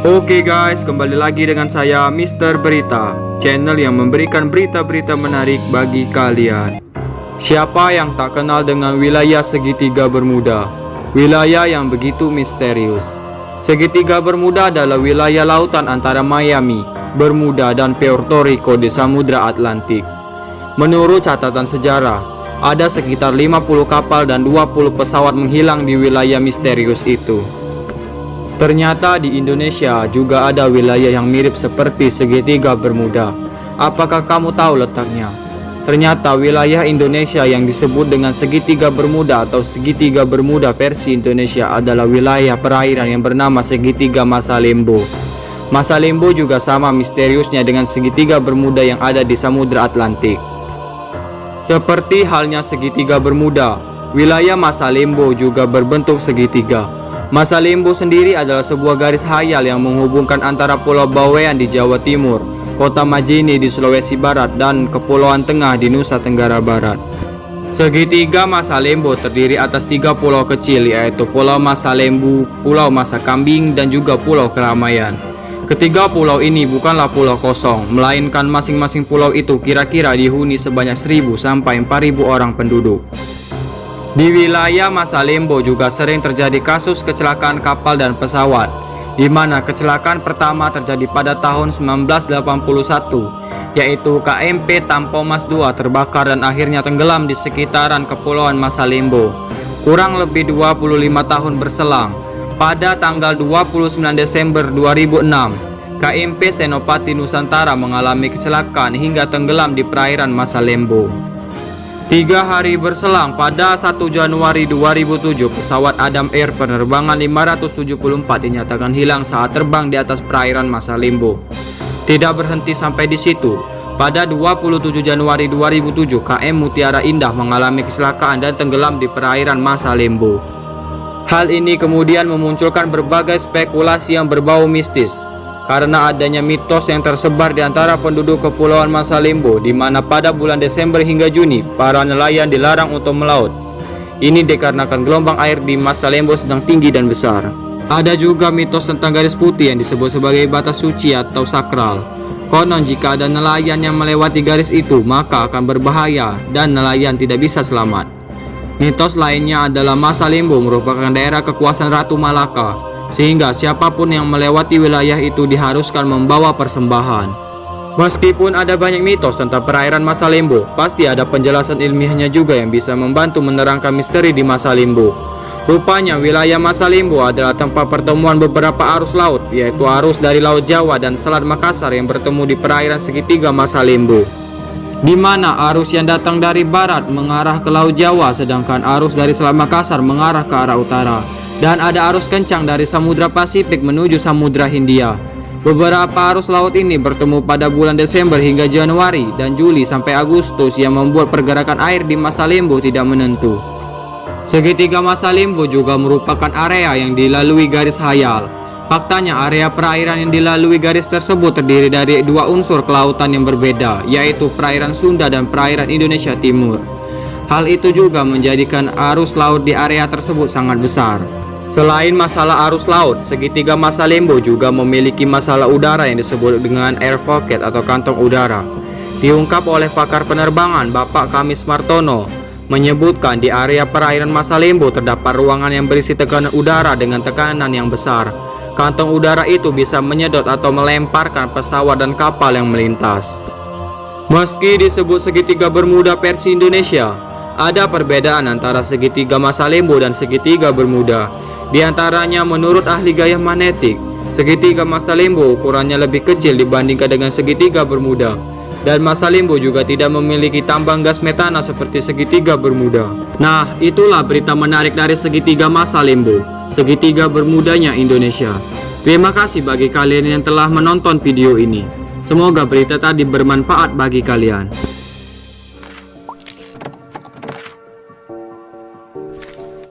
Oke guys, kembali lagi dengan saya Mr. Berita, channel yang memberikan berita-berita menarik bagi kalian. Siapa yang tak kenal dengan wilayah segitiga Bermuda? Wilayah yang begitu misterius. Segitiga Bermuda adalah wilayah lautan antara Miami, Bermuda dan Puerto Rico di Samudra Atlantik. Menurut catatan sejarah, ada sekitar 50 kapal dan 20 pesawat menghilang di wilayah misterius itu. Ternyata di Indonesia juga ada wilayah yang mirip seperti segitiga Bermuda. Apakah kamu tahu letaknya? Ternyata wilayah Indonesia yang disebut dengan segitiga Bermuda atau segitiga Bermuda versi Indonesia adalah wilayah perairan yang bernama segitiga Masa Lembo. Masa Lembo juga sama misteriusnya dengan segitiga Bermuda yang ada di Samudra Atlantik. Seperti halnya segitiga Bermuda, wilayah Masa Lembo juga berbentuk segitiga. Masa Lembo sendiri adalah sebuah garis hayal yang menghubungkan antara Pulau Bawean di Jawa Timur, Kota Majene di Sulawesi Barat, dan Kepulauan Tengah di Nusa Tenggara Barat. Segitiga Masa Lembo terdiri atas 3 pulau kecil, yaitu Pulau Masa Lembu, Pulau Masa Kambing, dan juga Pulau Keramaian. Ketiga pulau ini bukanlah pulau kosong, melainkan masing-masing pulau itu kira-kira dihuni sebanyak 1.000 sampai 4.000 orang penduduk. Di wilayah Masa Lembo juga sering terjadi kasus kecelakaan kapal dan pesawat, di mana kecelakaan pertama terjadi pada tahun 1981, yaitu KMP Tampomas II terbakar dan akhirnya tenggelam di sekitaran Kepulauan Masa Lembo. Kurang lebih 25 tahun berselang, pada tanggal 29 Desember 2006, KMP Senopati Nusantara mengalami kecelakaan hingga tenggelam di perairan Masa Lembo. 3 hari berselang, pada 1 Januari 2007, pesawat Adam Air penerbangan 574 dinyatakan hilang saat terbang di atas perairan Masa Lembo. Tidak berhenti sampai di situ, pada 27 Januari 2007, KM Mutiara Indah mengalami kecelakaan dan tenggelam di perairan Masa Lembo. Hal ini kemudian memunculkan berbagai spekulasi yang berbau mistis, karena adanya mitos yang tersebar di antara penduduk Kepulauan Masa Lembo, di mana pada bulan Desember hingga Juni, para nelayan dilarang untuk melaut. Ini dikarenakan gelombang air di Masa Lembo sedang tinggi dan besar. Ada juga mitos tentang garis putih yang disebut sebagai batas suci atau sakral. Konon jika ada nelayan yang melewati garis itu, maka akan berbahaya dan nelayan tidak bisa selamat. Mitos lainnya adalah Masa Lembo merupakan daerah kekuasaan Ratu Malaka, sehingga siapapun yang melewati wilayah itu diharuskan membawa persembahan. Meskipun ada banyak mitos tentang perairan Masa Lembo, pasti ada penjelasan ilmiahnya juga yang bisa membantu menerangkan misteri di Masa Lembo. Rupanya wilayah Masa Lembo adalah tempat pertemuan beberapa arus laut, yaitu arus dari Laut Jawa dan Selat Makassar yang bertemu di perairan segitiga Masa Lembo, di mana arus yang datang dari barat mengarah ke Laut Jawa, sedangkan arus dari Selat Makassar mengarah ke arah utara. Dan ada arus kencang dari Samudra Pasifik menuju Samudra Hindia. Beberapa arus laut ini bertemu pada bulan Desember hingga Januari dan Juli sampai Agustus, yang membuat pergerakan air di Masa Lembo tidak menentu. Segitiga Masa Lembo juga merupakan area yang dilalui garis hayal. Faktanya area perairan yang dilalui garis tersebut terdiri dari 2 unsur kelautan yang berbeda, yaitu perairan Sunda dan perairan Indonesia Timur. Hal itu juga menjadikan arus laut di area tersebut sangat besar. Selain masalah arus laut, segitiga Masa Lembo juga memiliki masalah udara yang disebut dengan air pocket atau kantong udara. Diungkap oleh pakar penerbangan Bapak Kamis Martono, menyebutkan di area perairan Masa Lembo terdapat ruangan yang berisi tekanan udara dengan tekanan yang besar. Kantong udara itu bisa menyedot atau melemparkan pesawat dan kapal yang melintas. Meski disebut segitiga Bermuda versi Indonesia, ada perbedaan antara segitiga Masa Lembo dan segitiga Bermuda. Di antaranya menurut ahli gaya magnetik, segitiga Masa Lembo ukurannya lebih kecil dibandingkan dengan segitiga Bermuda. Dan Masa Lembo juga tidak memiliki tambang gas metana seperti segitiga Bermuda. Nah, itulah berita menarik dari segitiga Masa Lembo, segitiga Bermudanya Indonesia. Terima kasih bagi kalian yang telah menonton video ini. Semoga berita tadi bermanfaat bagi kalian.